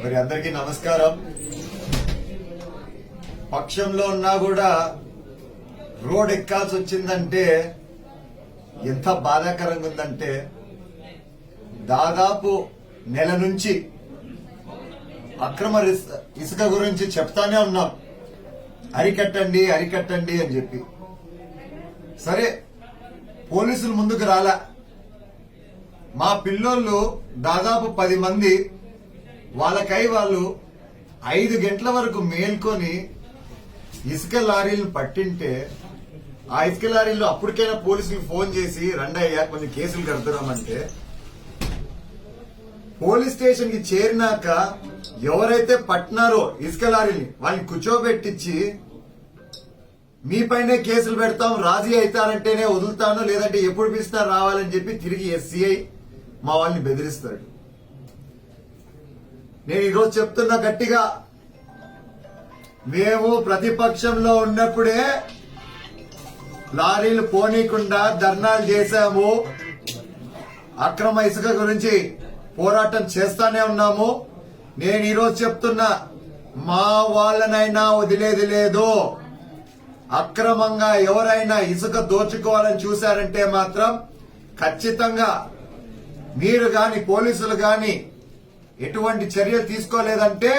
మరి అందరికీ నమస్కారం. పక్షంలో ఉన్నా కూడా రోడ్ ఎక్కాల్సి వచ్చిందంటే ఎంత బాధాకరంగా ఉందంటే, దాదాపు నెల నుంచి అక్రమ ఇసుక గురించి చెప్తానే ఉన్నాం, అరికట్టండి అరికట్టండి అని చెప్పి. సరే, పోలీసులు ముందుకు రాలా. మా పిల్లోళ్ళు దాదాపు 10 మంది వాళ్ళకై వాళ్ళు 5 గంటల వరకు మేల్కొని ఇసుక లారీలను పట్టింటే, ఆ ఇసుక లారీలు అప్పటికైనా పోలీసులకు ఫోన్ చేసి రండయ్యా కొన్ని కేసులు కడుతున్నామంటే, పోలీస్ స్టేషన్ కి చేరినాక ఎవరైతే పట్టినారో ఇసుక లారీని వాళ్ళని కూర్చోబెట్టించి మీపైనే కేసులు పెడతాం, రాజీ అవుతారంటేనే వదులుతాను, లేదంటే ఎప్పుడు పిలుస్తారు రావాలని చెప్పి తిరిగి ఎస్సీఐ మా వాళ్ళని బెదిరిస్తాడు. నేను ఈరోజు చెప్తున్నా గట్టిగా, మేము ప్రతిపక్షంలో ఉన్నప్పుడే లారీలు పోనీకుండా ధర్నాలు చేశాము, అక్రమ ఇసుక గురించి పోరాటం చేస్తానే ఉన్నాము. నేను ఈరోజు చెప్తున్నా, మా వాళ్ళనైనా వదిలేది లేదు. అక్రమంగా ఎవరైనా ఇసుక దోచుకోవాలని చూశారంటే మాత్రం ఖచ్చితంగా మీరు గాని పోలీసులు గాని ఎటువంటి చర్యలు తీసుకోలేదంటే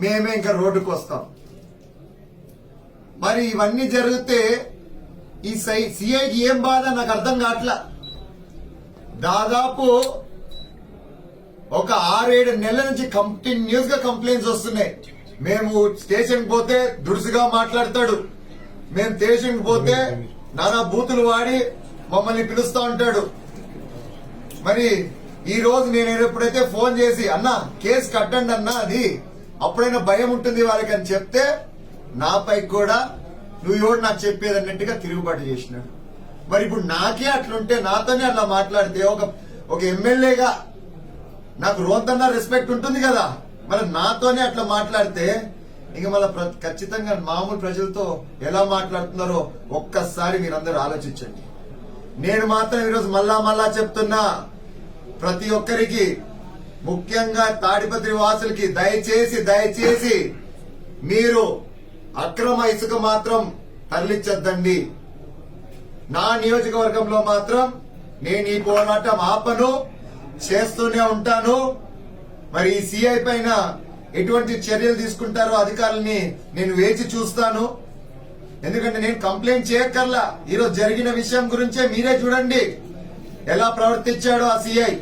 మేమే ఇంకా రోడ్డుకు వస్తాం. మరి ఇవన్నీ జరిగితే ఈ సిఐకి ఏం బాధ నాకు అర్థం కావట్లా. దాదాపు ఒక 6-7 నెలల నుంచి కంటిన్యూస్ గా కంప్లైంట్స్ వస్తున్నాయి. మేము స్టేషన్ పోతే దురుసుగా మాట్లాడతాడు, మేము స్టేషన్ పోతే నానా బూతులు వాడి మమ్మల్ని పిలుస్తా ఉంటాడు. మరి ఈ రోజు నేను ఎప్పుడైతే ఫోన్ చేసి అన్నా కేసు కట్టండి అన్నా, అది అప్పుడైనా భయం ఉంటుంది వాళ్ళకి అని చెప్తే, నాపై కూడా నువ్వు ఎవడు నాకు చెప్పేది అన్నట్టుగా తిరుగుబాటు చేసినాడు. మరి ఇప్పుడు నాకే అట్లుంటే, నాతోనే అట్లా మాట్లాడితే, ఒక ఎమ్మెల్యేగా నాకు రోంతన్నా రెస్పెక్ట్ ఉంటుంది కదా, మరి నాతోనే అట్లా మాట్లాడితే ఇంకా మళ్ళీ ఖచ్చితంగా మామూలు ప్రజలతో ఎలా మాట్లాడుతున్నారో ఒక్కసారి మీరందరూ ఆలోచించండి. నేను మాత్రం ఈరోజు మళ్ళా చెప్తున్నా, ప్రతి ఒక్కరికి, ముఖ్యంగా తాడిపత్రి వాసులకి దయచేసి మీరు అక్రమ ఇసుక మాత్రం తరలించద్దండి. నా నియోజకవర్గంలో మాత్రం నేను ఈ పోరాటం ఆపను, చేస్తూనే ఉంటాను. మరి ఈ సిఐ పైన ఎటువంటి చర్యలు తీసుకుంటారో అధికారులని నేను వేచి చూస్తాను. ఎందుకంటే నేను కంప్లైంట్ చేయక్కర్లా, ఈరోజు జరిగిన విషయం గురించే మీరే చూడండి ఎలా ప్రవర్తించాడో ఆ సిఐ.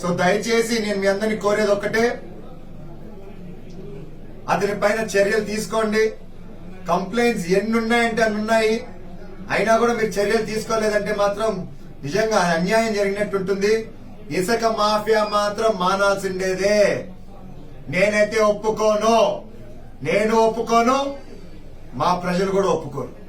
సో దయచేసి నేను మీ అందరినీ కోరేది ఒక్కటే, అతని పైన చర్యలు తీసుకోండి. కంప్లైంట్స్ ఎన్ని ఉన్నాయంటే అన్ని ఉన్నాయి, అయినా కూడా మీరు చర్యలు తీసుకోలేదంటే మాత్రం నిజంగా అన్యాయం జరిగినట్టుంటుంది. ఇసుక మాఫియా మాత్రం మానాల్సిండేదే. నేనైతే ఒప్పుకోను, నేను ఒప్పుకోను, మా ప్రజలు కూడా ఒప్పుకోరు.